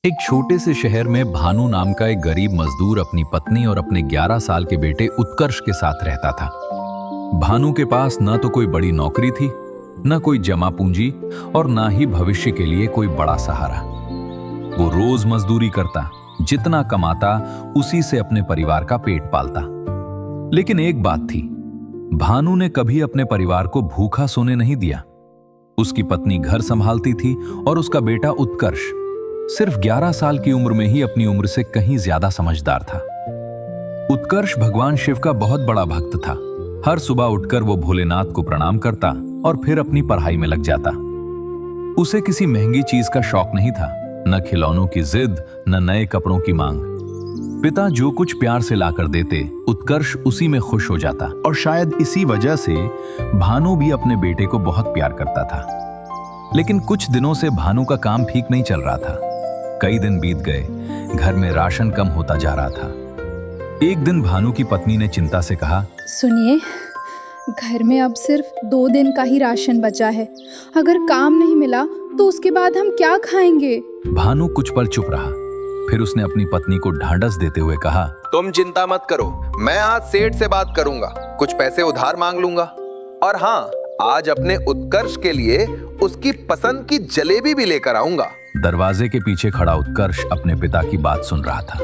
एक छोटे से शहर में भानु नाम का एक गरीब मजदूर अपनी पत्नी और अपने 11 साल के बेटे उत्कर्ष के साथ रहता था। भानु के पास न तो कोई बड़ी नौकरी थी, न कोई जमा पूंजी और न ही भविष्य के लिए कोई बड़ा सहारा। वो रोज मजदूरी करता, जितना कमाता उसी से अपने परिवार का पेट पालता। लेकिन एक बात थी, भानु ने कभी अपने परिवार को भूखा सोने नहीं दिया। उसकी पत्नी घर संभालती थी और उसका बेटा उत्कर्ष सिर्फ 11 साल की उम्र में ही अपनी उम्र से कहीं ज्यादा समझदार था। उत्कर्ष भगवान शिव का बहुत बड़ा भक्त था। हर सुबह उठकर वो भोलेनाथ को प्रणाम करता और फिर अपनी पढ़ाई में लग जाता। उसे किसी महंगी चीज का शौक नहीं था, न खिलौनों की जिद, न नए कपड़ों की मांग। पिता जो कुछ प्यार से लाकर देते, उत्कर्ष उसी में खुश हो जाता और शायद इसी वजह से भानु भी अपने बेटे को बहुत प्यार करता था। लेकिन कुछ दिनों से भानु का काम ठीक नहीं चल रहा था। कई दिन बीत गए, घर में राशन कम होता जा रहा था। एक दिन भानु की पत्नी ने चिंता से कहा, सुनिए, घर में अब सिर्फ 2 दिन का ही राशन बचा है। अगर काम नहीं मिला तो उसके बाद हम क्या खाएंगे? भानु कुछ पल चुप रहा, फिर उसने अपनी पत्नी को ढांढस देते हुए कहा, तुम चिंता मत करो, मैं आज सेठ से बात करूंगा, कुछ पैसे उधार मांग लूंगा। और हाँ, आज अपने उत्कर्ष के लिए उसकी पसंद की जलेबी भी लेकर आऊंगा। दरवाजे के पीछे खड़ा उत्कर्ष अपने पिता की बात सुन रहा था।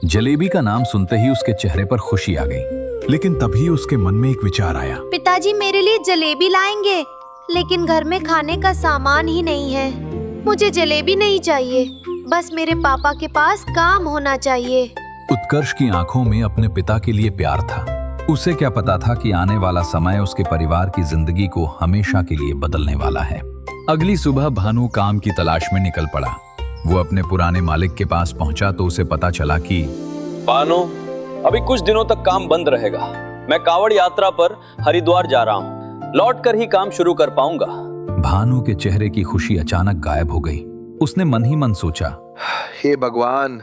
जलेबी का नाम सुनते ही उसके चेहरे पर खुशी आ गई। लेकिन तभी उसके मन में एक विचार आया। पिताजी मेरे लिए जलेबी लाएंगे, लेकिन घर में खाने का सामान ही नहीं है। मुझे जलेबी नहीं चाहिए, बस मेरे पापा के पास काम होना चाहिए। उत्कर्ष की आंखों में अपने पिता के लिए प्यार था। उसे क्या पता था कि आने वाला समय उसके परिवार की जिंदगी को हमेशा के लिए बदलने वाला है। अगली सुबह भानु काम की तलाश में निकल पड़ा। वो अपने पुराने मालिक के पास पहुंचा तो उसे पता चला कि भानु, अभी कुछ दिनों तक काम बंद रहेगा। मैं कांवड़ यात्रा पर हरिद्वार जा रहा हूँ, लौट कर ही काम शुरू कर पाऊंगा। भानु के चेहरे की खुशी अचानक गायब हो गई। उसने मन ही मन सोचा, हे भगवान,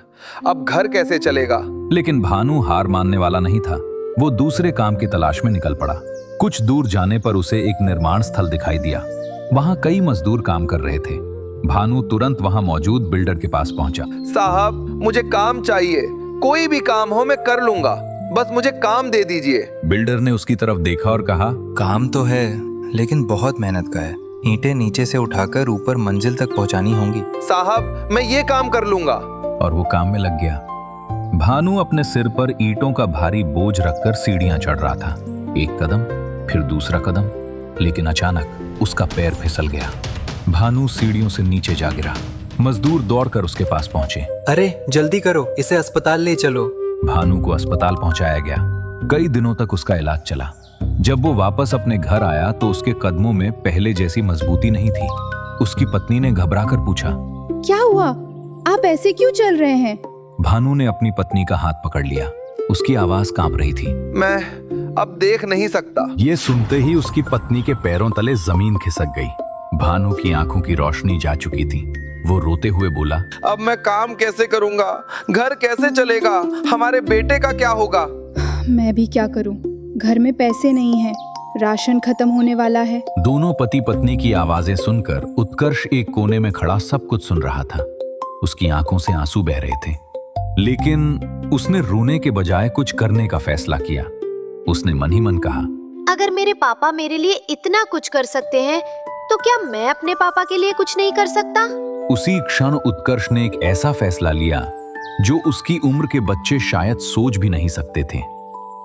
अब घर कैसे चलेगा? लेकिन भानु हार मानने वाला नहीं था। वो दूसरे काम की तलाश में निकल पड़ा। कुछ दूर जाने पर उसे एक निर्माण स्थल दिखाई दिया। वहां कई मजदूर काम कर रहे थे। भानु तुरंत वहां मौजूद बिल्डर के पास पहुंचा। साहब, मुझे काम चाहिए, कोई भी काम हो मैं कर लूंगा, बस मुझे काम दे दीजिए। बिल्डर ने उसकी तरफ देखा और कहा, काम तो है, लेकिन बहुत मेहनत का है। ईंटें नीचे से उठाकर ऊपर मंजिल तक पहुंचानी होंगी। साहब, मैं ये काम कर लूंगा। और वो काम में लग गया। भानु अपने सिर पर ईंटों का भारी बोझ रखकर सीढ़ियां चढ़ रहा था। एक कदम, फिर दूसरा कदम, लेकिन अचानक उसका पैर फिसल गया। भानु सीढ़ियों से नीचे जा गिरा। मजदूर दौड़कर उसके पास पहुंचे। अरे जल्दी करो, इसे अस्पताल ले चलो। भानु को अस्पताल पहुंचाया गया। कई दिनों तक उसका इलाज चला। जब वो वापस अपने घर आया तो उसके कदमों में पहले जैसी मजबूती नहीं थी। उसकी पत्नी ने घबराकर पूछा, क्या हुआ? आप ऐसे क्यों चल रहे हैं? भानु ने अपनी पत्नी का हाथ पकड़ लिया। उसकी आवाज कांप रही थी। मैं अब देख नहीं सकता। ये सुनते ही उसकी पत्नी के पैरों तले जमीन खिसक गई। भानु की आंखों की रोशनी जा चुकी थी। वो रोते हुए बोला, अब मैं काम कैसे करूंगा? घर कैसे चलेगा? हमारे बेटे का क्या होगा? मैं भी क्या करूं? घर में पैसे नहीं हैं, राशन खत्म होने वाला है। दोनों पति पत्नी की आवाजें सुनकर उत्कर्ष एक कोने में खड़ा सब कुछ सुन रहा था। उसकी आंखों से आंसू बह रहे थे, लेकिन उसने रोने के बजाय कुछ करने का फैसला किया। उसने मन ही मन कहा, अगर मेरे पापा मेरे लिए इतना कुछ कर सकते हैं, तो क्या मैं अपने पापा के लिए कुछ नहीं कर सकता? उसी क्षण उत्कर्ष ने एक ऐसा फैसला लिया जो उसकी उम्र के बच्चे शायद सोच भी नहीं सकते थे।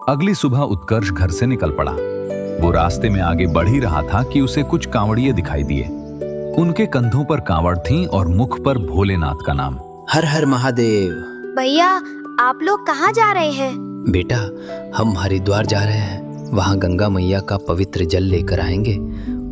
अगली सुबह उत्कर्ष घर से निकल पड़ा। वो रास्ते में आगे बढ़ ही रहा था कि उसे कुछ कांवड़िए दिखाई दिए। उनके कंधों पर कांवड़ थी और मुख पर भोलेनाथ का नाम। हर हर महादेव। भैया, आप लोग कहाँ जा रहे हैं? बेटा, हम हरिद्वार जा रहे हैं। वहाँ गंगा मैया का पवित्र जल लेकर आएंगे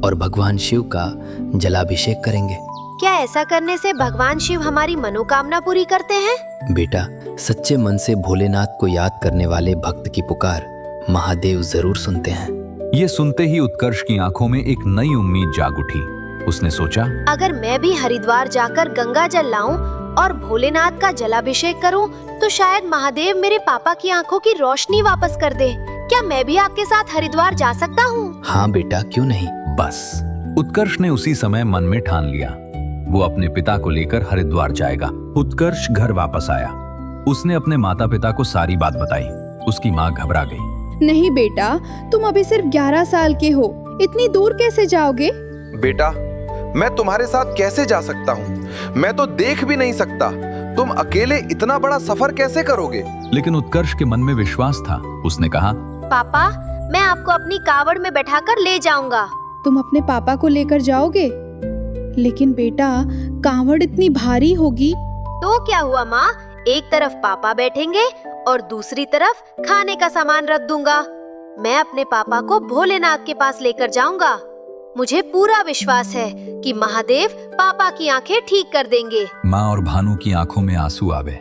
और भगवान शिव का जलाभिषेक करेंगे। क्या ऐसा करने से भगवान शिव हमारी मनोकामना पूरी करते हैं? बेटा, सच्चे मन से भोलेनाथ को याद करने वाले भक्त की पुकार महादेव जरूर सुनते हैं। ये सुनते ही उत्कर्ष की आंखों में एक नई उम्मीद जाग उठी। उसने सोचा, अगर मैं भी हरिद्वार जाकर गंगा जल लाऊं और भोलेनाथ का जलाभिषेक करूं, तो शायद महादेव मेरे पापा की आंखों की रोशनी वापस कर दे। क्या मैं भी आपके साथ हरिद्वार जा सकता हूँ? हाँ बेटा, क्यों नहीं। बस उत्कर्ष ने उसी समय मन में ठान लिया। वो अपने पिता को लेकर हरिद्वार जाएगा। उत्कर्ष घर वापस आया। उसने अपने माता पिता को सारी बात बताई। उसकी माँ घबरा गई। नहीं बेटा, तुम अभी सिर्फ 11 साल के हो, इतनी दूर कैसे जाओगे? बेटा, मैं तुम्हारे साथ कैसे जा सकता हूँ? मैं तो देख भी नहीं सकता। तुम अकेले इतना बड़ा सफर कैसे करोगे? लेकिन उत्कर्ष के मन में विश्वास था। उसने कहा, पापा, मैं आपको अपनी कावड़ में बैठाकर ले जाऊंगा। तुम अपने पापा को लेकर जाओगे? लेकिन बेटा, कांवड़ इतनी भारी होगी। तो क्या हुआ माँ, एक तरफ पापा बैठेंगे और दूसरी तरफ खाने का सामान रख दूंगा। मैं अपने पापा को भोलेनाथ के पास लेकर जाऊंगा। मुझे पूरा विश्वास है कि महादेव पापा की आंखें ठीक कर देंगे। माँ और भानु की आंखों में आंसू आ गए।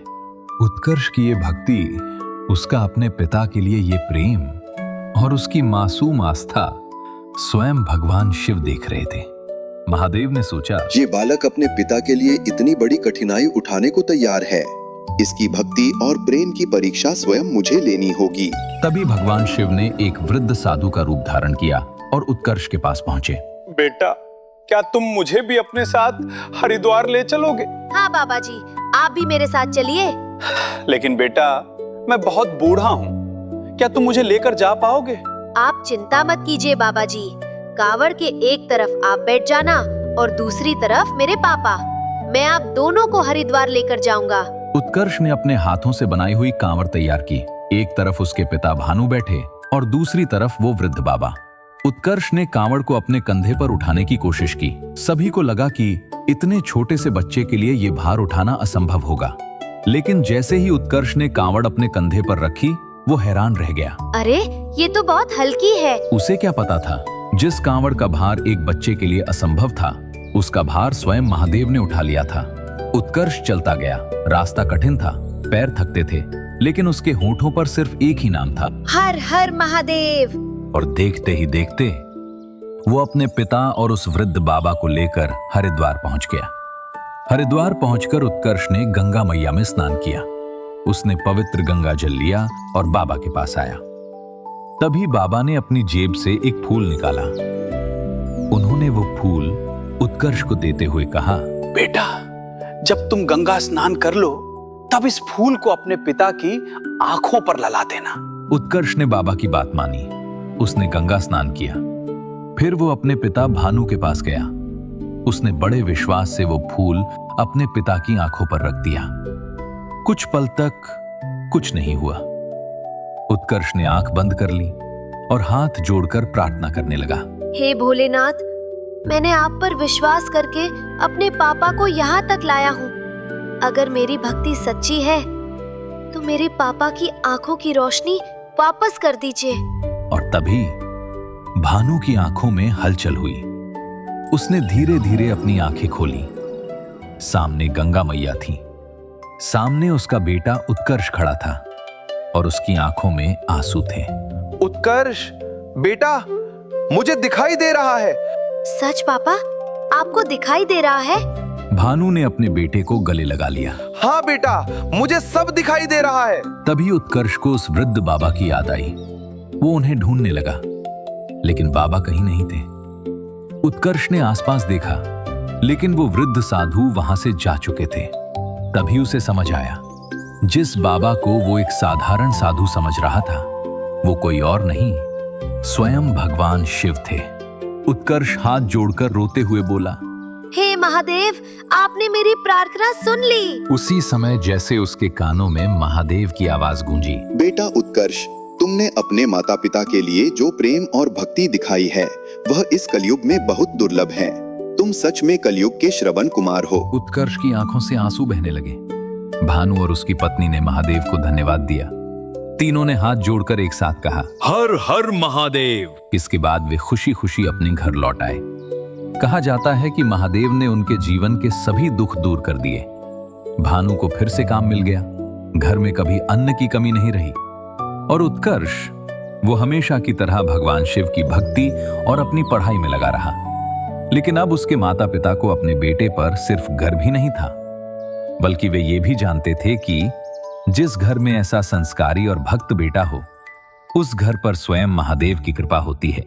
उत्कर्ष की ये भक्ति, उसका अपने पिता के लिए ये प्रेम और उसकी मासूम आस्था स्वयं भगवान शिव देख रहे थे। महादेव ने सोचा, ये बालक अपने पिता के लिए इतनी बड़ी कठिनाई उठाने को तैयार है। इसकी भक्ति और प्रेम की परीक्षा स्वयं मुझे लेनी होगी। तभी भगवान शिव ने एक वृद्ध साधु का रूप धारण किया और उत्कर्ष के पास पहुंचे। बेटा, क्या तुम मुझे भी अपने साथ हरिद्वार ले चलोगे? हाँ बाबा जी, आप भी मेरे साथ चलिए। लेकिन बेटा, मैं बहुत बूढ़ा हूँ, क्या तुम मुझे लेकर जा पाओगे? आप चिंता मत कीजिए बाबा जी। कावड़ के एक तरफ आप बैठ जाना और दूसरी तरफ मेरे पापा। मैं आप दोनों को हरिद्वार लेकर जाऊंगा। उत्कर्ष ने अपने हाथों से बनाई हुई कांवड़ तैयार की। एक तरफ उसके पिता भानु बैठे और दूसरी तरफ वो वृद्ध बाबा। उत्कर्ष ने कांवड़ को अपने कंधे पर उठाने की कोशिश की। सभी को लगा कि इतने छोटे से बच्चे के लिए ये भार उठाना असंभव होगा। लेकिन जैसे ही उत्कर्ष ने कांवड़ अपने कंधे पर रखी, वो हैरान रह गया। अरे, ये तो बहुत हल्की है। उसे क्या पता था, जिस कांवड़ का भार एक बच्चे के लिए असंभव था, उसका भार स्वयं महादेव ने उठा लिया था। उत्कर्ष चलता गया। रास्ता कठिन था, पैर थकते थे, लेकिन उसके होठों पर सिर्फ एक ही नाम था, हर हर महादेव। और देखते ही देखते वो अपने पिता और उस वृद्ध बाबा को लेकर हरिद्वार पहुंच गया। हरिद्वार पहुंचकर उत्कर्ष ने गंगा मैया में स्नान किया। उसने पवित्र गंगा जल लिया और बाबा के पास आया। तभी बाबा ने अपनी जेब से एक फूल निकाला। उन्होंने वो फूल उत्कर्ष को देते हुए कहा, बेटा, जब तुम गंगा स्नान कर लो, तब इस फूल को अपने पिता की आंखों पर लगा देना। उत्कर्ष ने बाबा की बात मानी। उसने गंगा स्नान किया। फिर वो अपने पिता भानु के पास गया। उसने बड़े विश्वास से वो फूल अपने पिता की आंखों पर रख दिया। कुछ पल तक कुछ नहीं हुआ। उत्कर्ष ने आंख बंद कर ली और हाथ जोड़कर प्रार्थना करने लगा। हे भोलेनाथ, मैंने आप पर विश्वास करके अपने पापा को यहाँ तक लाया हूँ। अगर मेरी भक्ति सच्ची है तो मेरे पापा की आंखों की रोशनी वापस कर दीजिए। और तभी भानु की आंखों में हलचल हुई। उसने धीरे धीरे अपनी आंखें खोली। सामने गंगा मैया थी। सामने उसका बेटा उत्कर्ष खड़ा था और उसकी आंखों में आंसू थे। उत्कर्ष, बेटा, मुझे दिखाई दे रहा है। सच पापा, आपको दिखाई दे रहा है? भानु ने अपने बेटे को गले लगा लिया। हाँ बेटा, मुझे सब दिखाई दे रहा है। तभी उत्कर्ष को उस वृद्ध बाबा की याद आई। वो उन्हें ढूंढने लगा, लेकिन बाबा कहीं नहीं थे। उत्कर्ष ने आसपास देखा, लेकिन वो वृद्ध साधु वहां से जा चुके थे। तभी उसे समझ आया, जिस बाबा को वो एक साधारण साधु समझ रहा था, वो कोई और नहीं, स्वयं भगवान शिव थे। उत्कर्ष हाथ जोड़कर रोते हुए बोला, हे महादेव, आपने मेरी प्रार्थना सुन ली। उसी समय जैसे उसके कानों में महादेव की आवाज गूंजी, बेटा उत्कर्ष, तुमने अपने माता पिता के लिए जो प्रेम और भक्ति दिखाई है, वह इस कलयुग में बहुत दुर्लभ है। तुम सच में कलयुग के श्रवण कुमार हो। उत्कर्ष की आंखों से आंसू बहने लगे। भानु और उसकी पत्नी ने महादेव को धन्यवाद दिया। तीनों ने हाथ जोड़कर एक साथ कहा, हर हर महादेव। इसके बाद वे खुशी खुशी अपने घर लौट आए। कहा जाता है कि महादेव ने उनके जीवन के सभी दुख दूर कर दिए। भानु को फिर से काम मिल गया। घर में कभी अन्न की कमी नहीं रही। और उत्कर्ष, वो हमेशा की तरह भगवान शिव की भक्ति और अपनी पढ़ाई में लगा रहा। लेकिन अब उसके माता पिता को अपने बेटे पर सिर्फ गर्व भी नहीं था, बल्कि वे ये भी जानते थे कि जिस घर में ऐसा संस्कारी और भक्त बेटा हो, उस घर पर स्वयं महादेव की कृपा होती है।